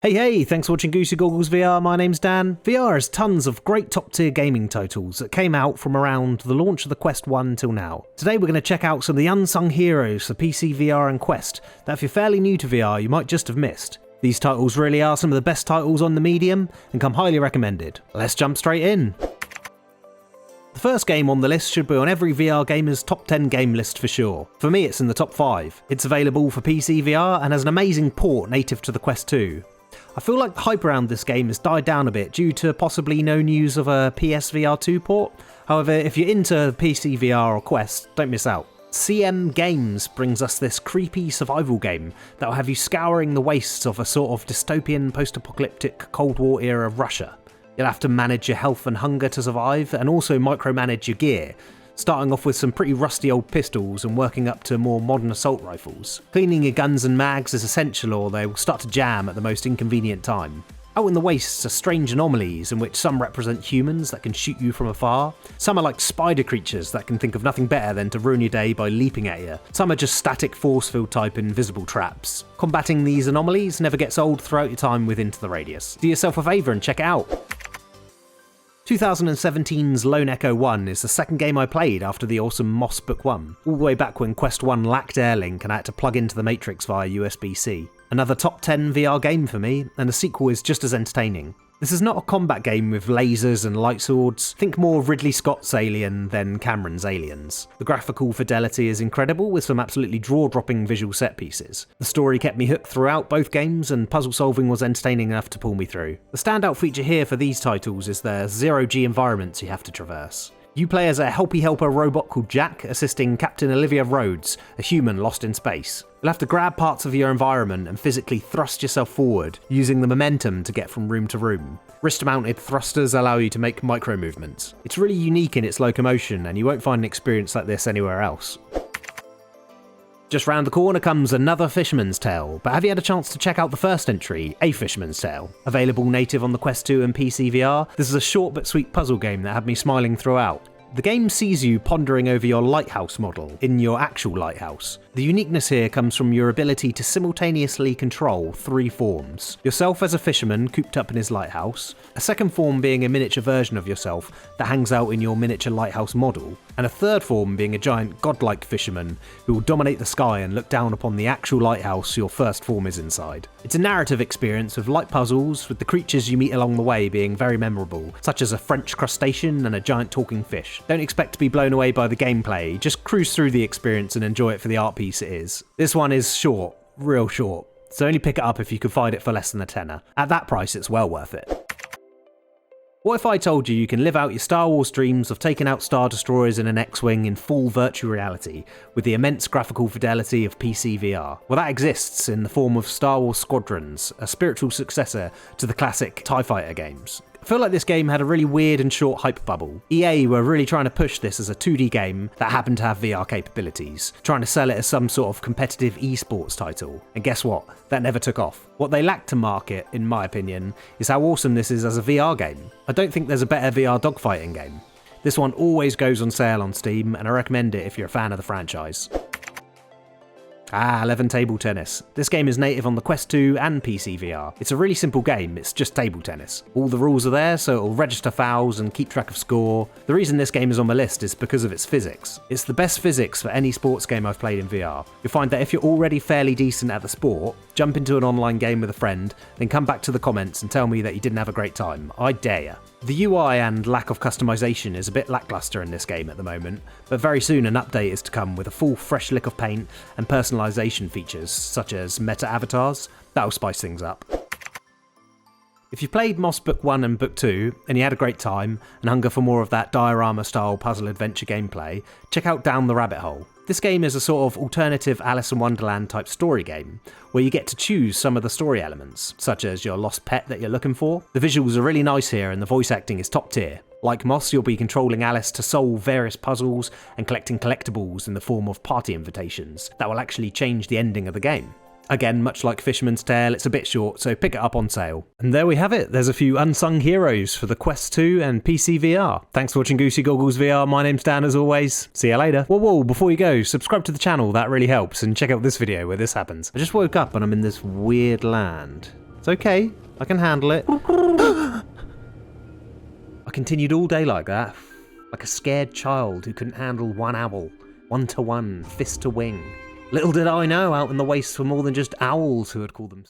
Hey, thanks for watching Goosey Goggles VR, my name's Dan. VR has tons of great top tier gaming titles that came out from around the launch of the Quest 1 till now. Today we're going to check out some of the unsung heroes for PCVR and Quest that if you're fairly new to VR you might just have missed. These titles really are some of the best titles on the medium and come highly recommended. Let's jump straight in. The first game on the list should be on every VR gamer's top 10 game list for sure. For me it's in the top 5. It's available for PCVR and has an amazing port native to the Quest 2. I feel like the hype around this game has died down a bit due to possibly no news of a PSVR 2 port. However, if you're into PCVR or Quest, don't miss out. CM Games brings us this creepy survival game that will have you scouring the wastes of a sort of dystopian post-apocalyptic Cold War era Russia. You'll have to manage your health and hunger to survive and also micromanage your gear, starting off with some pretty rusty old pistols and working up to more modern assault rifles. Cleaning your guns and mags is essential or they will start to jam at the most inconvenient time. Out in the wastes are strange anomalies in which some represent humans that can shoot you from afar. Some are like spider creatures that can think of nothing better than to ruin your day by leaping at you. Some are just static force field type invisible traps. Combating these anomalies never gets old throughout your time with Into the Radius. Do yourself a favour and check it out. 2017's Lone Echo 1 is the second game I played after the awesome Moss Book 1, all the way back when Quest 1 lacked Airlink and I had to plug into the Matrix via USB-C. Another top 10 VR game for me, and the sequel is just as entertaining. This is not a combat game with lasers and light swords. Think more Ridley Scott's Alien than Cameron's Aliens. The graphical fidelity is incredible with some absolutely jaw-dropping visual set pieces. The story kept me hooked throughout both games and puzzle solving was entertaining enough to pull me through. The standout feature here for these titles is their zero-G environments you have to traverse. You play as a helpy helper robot called Jack, assisting Captain Olivia Rhodes, a human lost in space. You'll have to grab parts of your environment and physically thrust yourself forward, using the momentum to get from room to room. Wrist-mounted thrusters allow you to make micro-movements. It's really unique in its locomotion, and you won't find an experience like this anywhere else. Just round the corner comes another Fisherman's Tale, but have you had a chance to check out the first entry, A Fisherman's Tale? Available native on the Quest 2 and PCVR, this is a short but sweet puzzle game that had me smiling throughout. The game sees you pondering over your lighthouse model in your actual lighthouse. The uniqueness here comes from your ability to simultaneously control 3 forms. Yourself as a fisherman cooped up in his lighthouse, a second form being a miniature version of yourself that hangs out in your miniature lighthouse model, and a third form being a giant godlike fisherman who will dominate the sky and look down upon the actual lighthouse your first form is inside. It's a narrative experience with light puzzles, with the creatures you meet along the way being very memorable, such as a French crustacean and a giant talking fish. Don't expect to be blown away by the gameplay, just cruise through the experience and enjoy it for the art piece it is. This one is short, real short, so only pick it up if you can find it for less than a tenner. At that price it's well worth it. What if I told you you can live out your Star Wars dreams of taking out Star Destroyers in an X-Wing in full virtual reality with the immense graphical fidelity of PCVR? Well, that exists in the form of Star Wars Squadrons, a spiritual successor to the classic TIE Fighter games. I feel like this game had a really weird and short hype bubble. EA were really trying to push this as a 2D game that happened to have VR capabilities, trying to sell it as some sort of competitive esports title. And guess what? That never took off. What they lacked to market, in my opinion, is how awesome this is as a VR game. I don't think there's a better VR dogfighting game. This one always goes on sale on Steam, and I recommend it if you're a fan of the franchise. 11 Table Tennis. This game is native on the Quest 2 and PCVR. It's a really simple game, it's just table tennis. All the rules are there, so it'll register fouls and keep track of score. The reason this game is on my list is because of its physics. It's the best physics for any sports game I've played in VR. You'll find that if you're already fairly decent at the sport, jump into an online game with a friend, then come back to the comments and tell me that you didn't have a great time. I dare ya. The UI and lack of customization is a bit lackluster in this game at the moment, but very soon an update is to come with a full fresh lick of paint and personalization features such as meta avatars. That'll spice things up. If you played Moss Book 1 and Book 2 and you had a great time and hunger for more of that diorama style puzzle adventure gameplay, check out Down the Rabbit Hole. This game is a sort of alternative Alice in Wonderland type story game, where you get to choose some of the story elements, such as your lost pet that you're looking for. The visuals are really nice here and the voice acting is top tier. Like Moss, you'll be controlling Alice to solve various puzzles and collecting collectibles in the form of party invitations that will actually change the ending of the game. Again, much like Fisherman's Tale, it's a bit short, so pick it up on sale. And there we have it, there's a few unsung heroes for the Quest 2 and PCVR. Thanks for watching Goosey Goggles VR, my name's Dan as always. See you later. Whoa, before you go, subscribe to the channel, that really helps, and check out this video where this happens. I just woke up and I'm in this weird land. It's okay. I can handle it. I continued all day like that, like a scared child who couldn't handle one owl, one-to-one, fist to wing. Little did I know out in the wastes were more than just owls who had called themselves.